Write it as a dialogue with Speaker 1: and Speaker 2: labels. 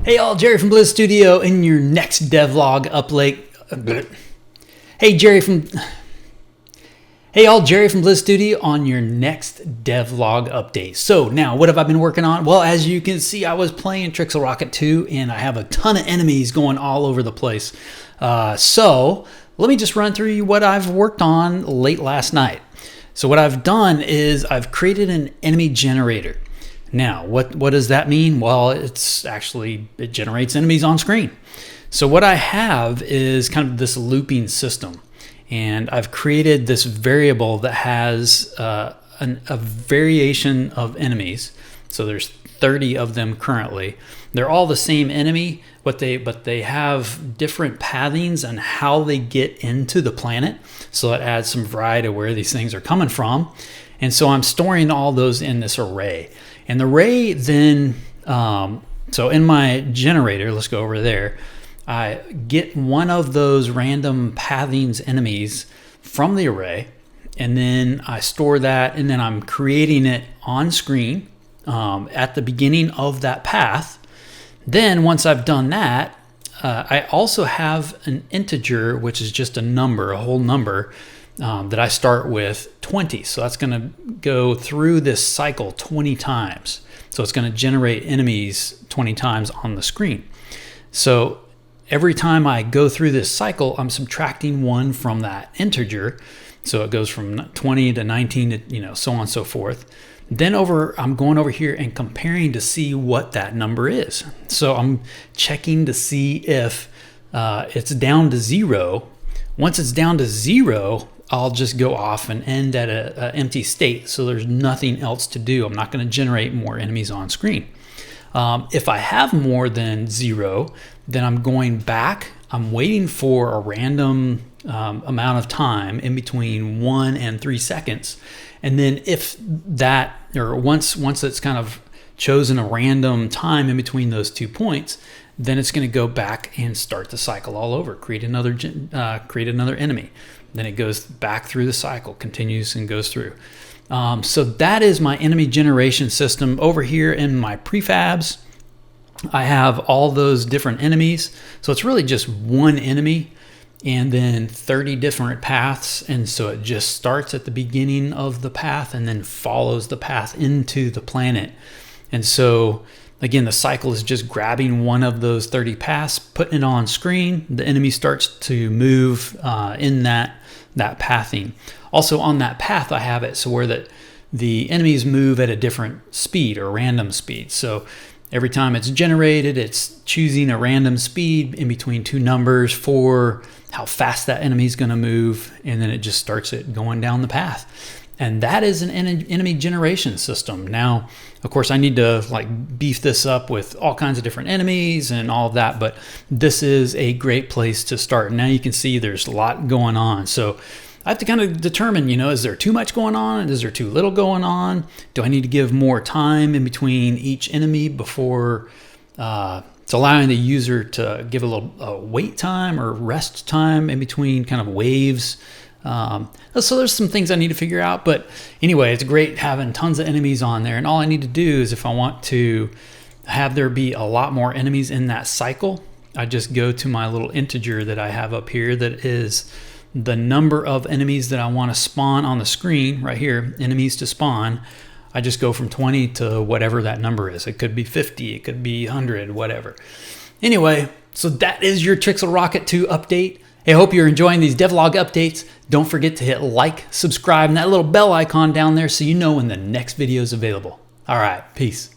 Speaker 1: Hey all, Jerry from Bliz Studio in your next devlog update. Hey all, Jerry from Bliz Studio on your next devlog update. So now, what have I been working on? Well, as you can see, I was playing Trixel Rocket 2 and I have a ton of enemies going all over the place. So let me just run through what I've worked on late last night. So what I've done is I've created an enemy generator. Now, what does that mean? Well, it generates enemies on screen. So what I have is kind of this looping system, and I've created this variable that has a variation of enemies. So there's 30 of them currently. They're all the same enemy, but they have different pathings on how they get into the planet. So it adds some variety of where these things are coming from. And so I'm storing all those in this array. And the array then, so in my generator, let's go over there, I get one of those random pathings enemies from the array, and then I store that, and then I'm creating it on screen at the beginning of that path. Then once I've done that, I also have an integer, which is just a number, a whole number, that I start with 20. So that's going to go through this cycle 20 times. So it's going to generate enemies 20 times on the screen. So every time I go through this cycle, I'm subtracting 1 from that integer. So it goes from 20 to 19 to, so on and so forth. Then I'm going over here and comparing to see what that number is. So I'm checking to see if it's down to 0. Once it's down to 0, I'll just go off and end at an empty state. So there's nothing else to do. I'm not going to generate more enemies on screen. If I have more than 0, then I'm going back. I'm waiting for a random amount of time in between 1 and 3 seconds. And then if that, or once it's kind of chosen a random time in between those 2 points, then it's going to go back and start the cycle all over, create another enemy. Then it goes back through the cycle, continues and goes through. So that is my enemy generation system. Over here in my prefabs, I have all those different enemies. So it's really just one enemy and then 30 different paths. And so it just starts at the beginning of the path and then follows the path into the planet. And so again, the cycle is just grabbing one of those 30 paths, putting it on screen. The enemy starts to move in that pathing. Also on that path, I have it so where the enemies move at a different speed or random speed. So every time it's generated, it's choosing a random speed in between 2 numbers for how fast that enemy is going to move. And then it just starts it going down the path. And that is an enemy generation system. Now, of course, I need to beef this up with all kinds of different enemies and all of that, but this is a great place to start. Now you can see there's a lot going on. So I have to kind of determine, is there too much going on? Is there too little going on? Do I need to give more time in between each enemy before it's allowing the user to give a little wait time or rest time in between kind of waves? So there's some things I need to figure out, but anyway, it's great having tons of enemies on there. And all I need to do is if I want to have there be a lot more enemies in that cycle, I just go to my little integer that I have up here that is the number of enemies that I want to spawn on the screen right here, enemies to spawn. I just go from 20 to whatever that number is. It could be 50, it could be 100, whatever. Anyway, so that is your Trixel Rocket 2 update. Hey, I hope you're enjoying these devlog updates. Don't forget to hit like, subscribe, and that little bell icon down there so you know when the next video is available. All right, peace.